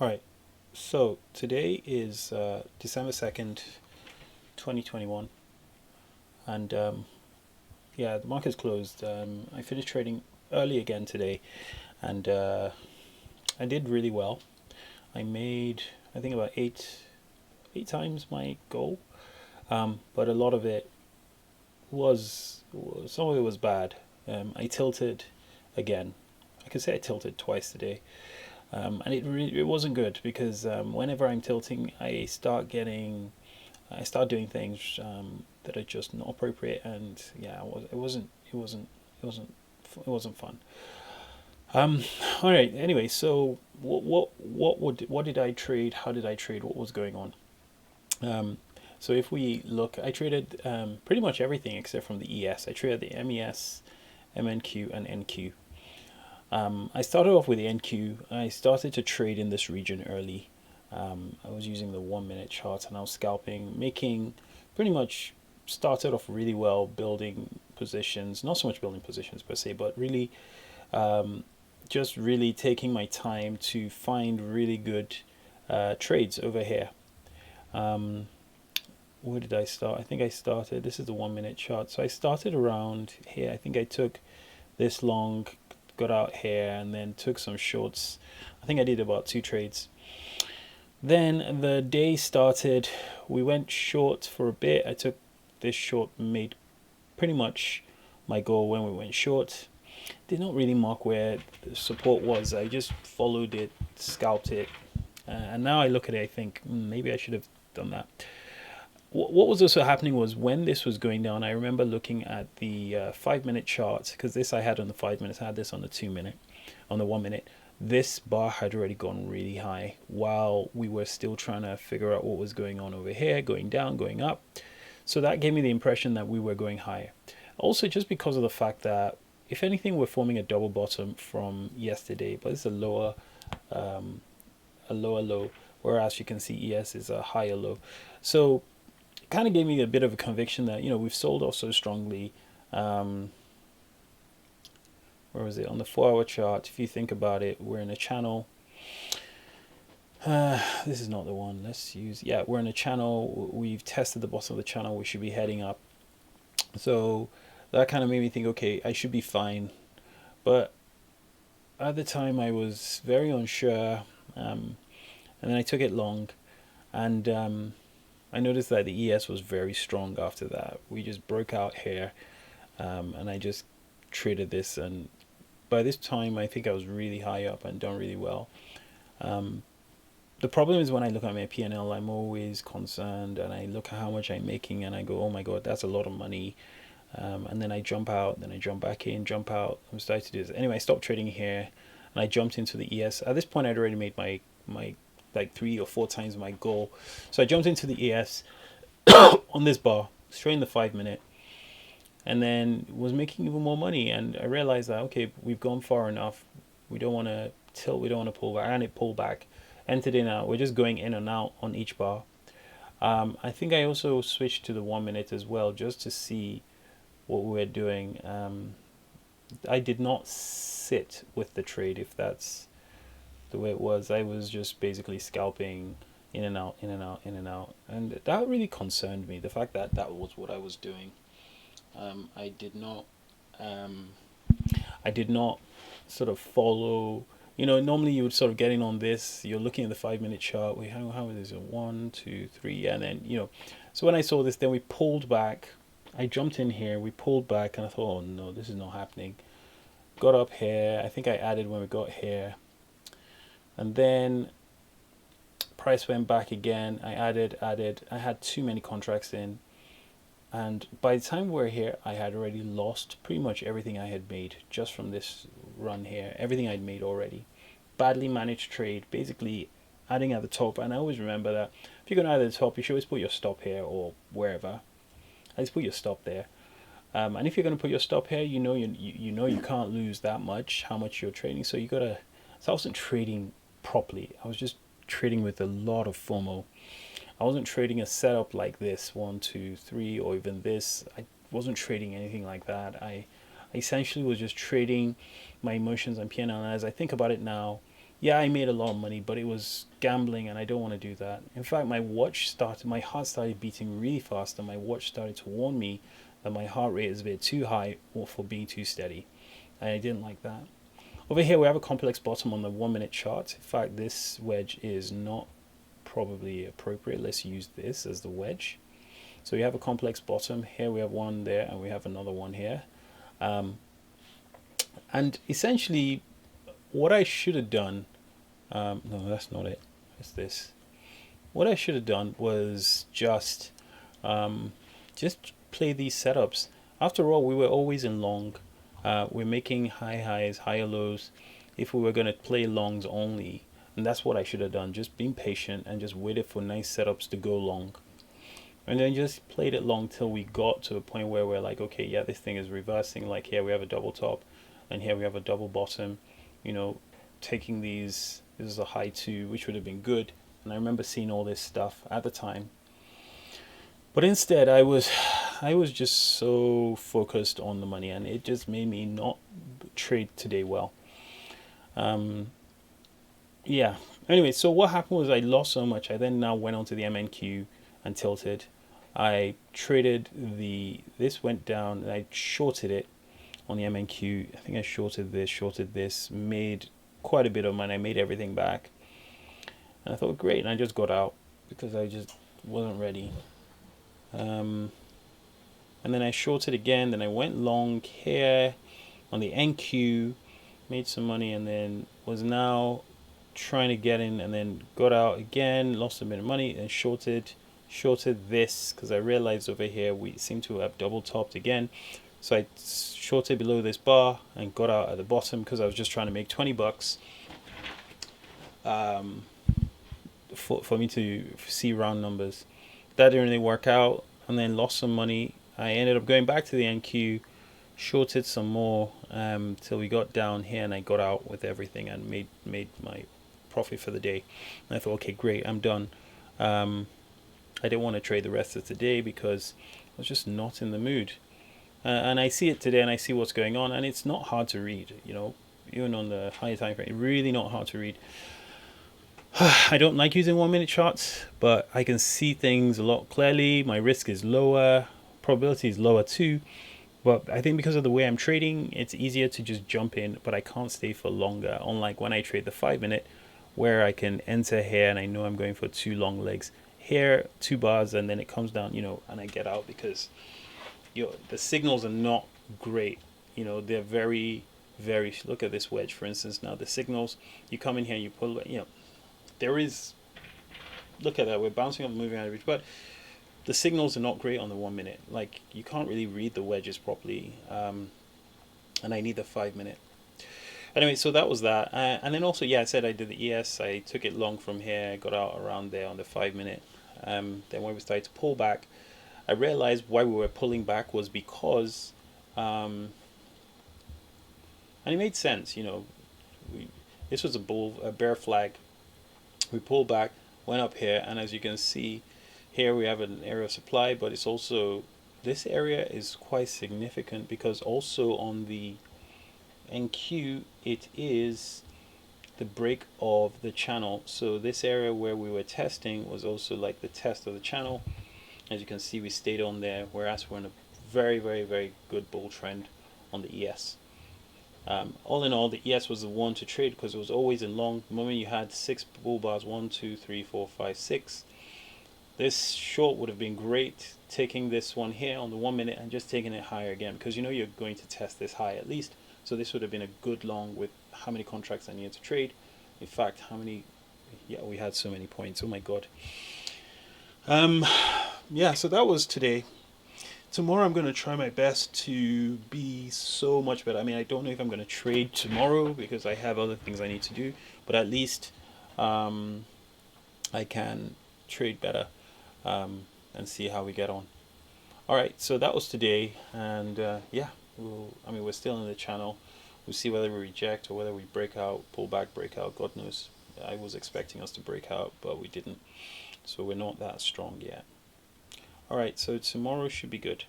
All right. So today is December 2nd, 2021, and yeah, the market's closed. I finished trading early again today, and I did really well. I made, I think, about eight times my goal, but a lot of it some of it was bad. I tilted again. I could say I tilted twice today. And it wasn't good because whenever I'm tilting, I start doing things that are just not appropriate, and yeah, it wasn't fun. Um, all right. Anyway, so what did I trade? How did I trade? What was going on? Um, so if we look, I traded pretty much everything except from the ES. I traded the MES, MNQ, and NQ. I started off with the NQ. I started to trade in this region early. I was using the 1 minute chart and I was scalping, making pretty much started off really well, building positions, not so much building positions per se, but really um, just really taking my time to find really good trades over here. Um, where did I start? I think I started, this is the 1 minute chart. So I started around here. I think I took this long, got out here, and then took some shorts. I think I did about two trades. Then the day started. We went short for a bit. I took this short, made pretty much my goal when we went short. Did not really mark where the support was. I just followed it, scalped it, and now I look at it. I think maybe I should have done that. What was also happening was when this was going down, I remember looking at the 5 minute chart because this I had on the 5 minutes. I had this on the 2 minute, on the 1 minute. This bar had already gone really high while we were still trying to figure out what was going on over here, going down, going up. So that gave me the impression that we were going higher. Also, just because of the fact that if anything, we're forming a double bottom from yesterday, but it's um, a lower low, whereas you can see ES is a higher low. So it kind of gave me a bit of a conviction that we've sold off so strongly. Um, where was it on the 4 hour chart? If you think about it, we're in a channel. This is not the one. Let's use, yeah, we're in a channel. We've tested the bottom of the channel. We should be heading up. So that kind of made me think, okay, I should be fine. But at the time, I was very unsure. And then I took it long, and I noticed that the ES was very strong after that. We just broke out here, and I just traded this. And by this time, I think I was really high up and done really well. Um, the problem is when I look at my P&L, I'm always concerned, and I look at how much I'm making, and I go, "Oh my God, that's a lot of money." And then I jump out, then I jump back in, jump out. I'm starting to do this. Anyway, I stopped trading here, and I jumped into the ES. At this point, I'd already made my like 3 or 4 times my goal, so I jumped into the ES on this bar, straight in the 5 minute, and then was making even more money. And I realized that okay, we've gone far enough. We don't want to tilt. We don't want to pull back, and it pulled back. Entered in out. We're just going in and out on each bar. I think I also switched to the 1 minute as well, just to see what we were doing. I did not sit with the trade, if that's the way it was. I was just basically scalping in and out, in and out, in and out, and that really concerned me. The fact that that was what I was doing. I did not. Um, I did not sort of follow. Normally you would sort of get in on this. You're looking at the 5 minute chart. We how is it? One, two, three, and then. So when I saw this, then we pulled back. I jumped in here. We pulled back, and I thought, oh no, this is not happening. Got up here. I think I added when we got here, and then price went back again. I added. I had too many contracts in, and by the time we were here, I had already lost pretty much everything I had made just from this run here. Everything I'd made already. Badly managed trade, basically adding at the top. And I always remember that if you're going to add at the top, you should always put your stop here or wherever. I just put your stop there. And if you're going to put your stop here, you can't lose that much. How much you're trading, so you gotta. So I wasn't trading properly. I was just trading with a lot of FOMO. I wasn't trading a setup like this, 1, 2, 3, or even this. I wasn't trading anything like that. I essentially was just trading my emotions and P&L. And as I think about it now, Yeah, I made a lot of money, but it was gambling, and I don't want to do that. In fact, my heart started beating really fast, and my watch started to warn me that my heart rate is a bit too high for being too steady, and I didn't like that. Over here, we have a complex bottom on the 1 minute chart. In fact, this wedge is not probably appropriate. Let's use this as the wedge. So we have a complex bottom here. We have one there, and we have another one here. Um, and essentially, what I should have done, no, that's not it. It's this. What I should have done was just play these setups. After all, we were always in long. We're making high highs, higher lows. If we were going to play longs only, and that's what I should have done. Just being patient and just waited for nice setups to go long, and then just played it long till we got to a point where we're like, okay, yeah, this thing is reversing. Like here we have a double top, and here we have a double bottom. You know, taking these. This is a high two, which would have been good. And I remember seeing all this stuff at the time. But instead, I was just so focused on the money, and it just made me not trade today well. Um, yeah. Anyway, so what happened was I lost so much. I then now went onto the MNQ and tilted. I traded this went down, and I shorted it on the MNQ. I think I shorted this, made quite a bit of money. I made everything back. And I thought, great, and I just got out because I just wasn't ready. And then I shorted again, then I went long here on the NQ, made some money, and then was now trying to get in, and then got out again, lost a bit of money, and shorted this because I realized over here we seem to have double topped again. So I shorted below this bar and got out at the bottom because I was just trying to make 20 bucks for me to see round numbers. That didn't really work out, and then lost some money. I ended up going back to the NQ, shorted some more till we got down here, and I got out with everything and made my profit for the day. And I thought, okay, great, I'm done. I didn't want to trade the rest of the day because I was just not in the mood. And I see it today, and I see what's going on, and it's not hard to read. You know, even on the higher time frame, really not hard to read. I don't like using 1 minute charts, but I can see things a lot clearly. My risk is lower, probability is lower too. But I think because of the way I'm trading, it's easier to just jump in, but I can't stay for longer. Unlike when I trade the 5 minute, where I can enter here and I know I'm going for 2 long legs. Here, 2 bars, and then it comes down, and I get out because the signals are not great. They're very, very. Look at this wedge, for instance. Now the signals, you come in here, you pull. There is. Look at that. We're bouncing off the moving average, but the signals are not great on the 1 minute. Like you can't really read the wedges properly, and I need the 5 minute. Anyway, so that was that, and then also, I said I did the ES. I took it long from here, got out around there on the 5 minute. Then when we started to pull back, I realized why we were pulling back was because, and it made sense. This was a bear flag. We pulled back, went up here, and as you can see, here we have an area of supply, but it's also, this area is quite significant because also on the NQ, it is the break of the channel. So this area where we were testing was also like the test of the channel. As you can see, we stayed on there, whereas we're in a very, very, very good bull trend on the ES. All in all, the ES was the one to trade because it was always in long. The moment you had 6 bull bars, 1, 2, 3, 4, 5, 6, this short would have been great, taking this one here on the 1 minute and just taking it higher again, because you're going to test this high at least. So this would have been a good long with how many contracts I needed to trade. In fact, how many? Yeah, we had so many points. Oh my god. So that was today. Tomorrow I'm going to try my best to be so much better. I mean, I don't know if I'm going to trade tomorrow because I have other things I need to do, but at least I can trade better and see how we get on. All right, so that was today, and we're still in the channel. We'll see whether we reject or whether we break out, pull back, break out. God knows. I was expecting us to break out, but we didn't. So we're not that strong yet. All right, so tomorrow should be good.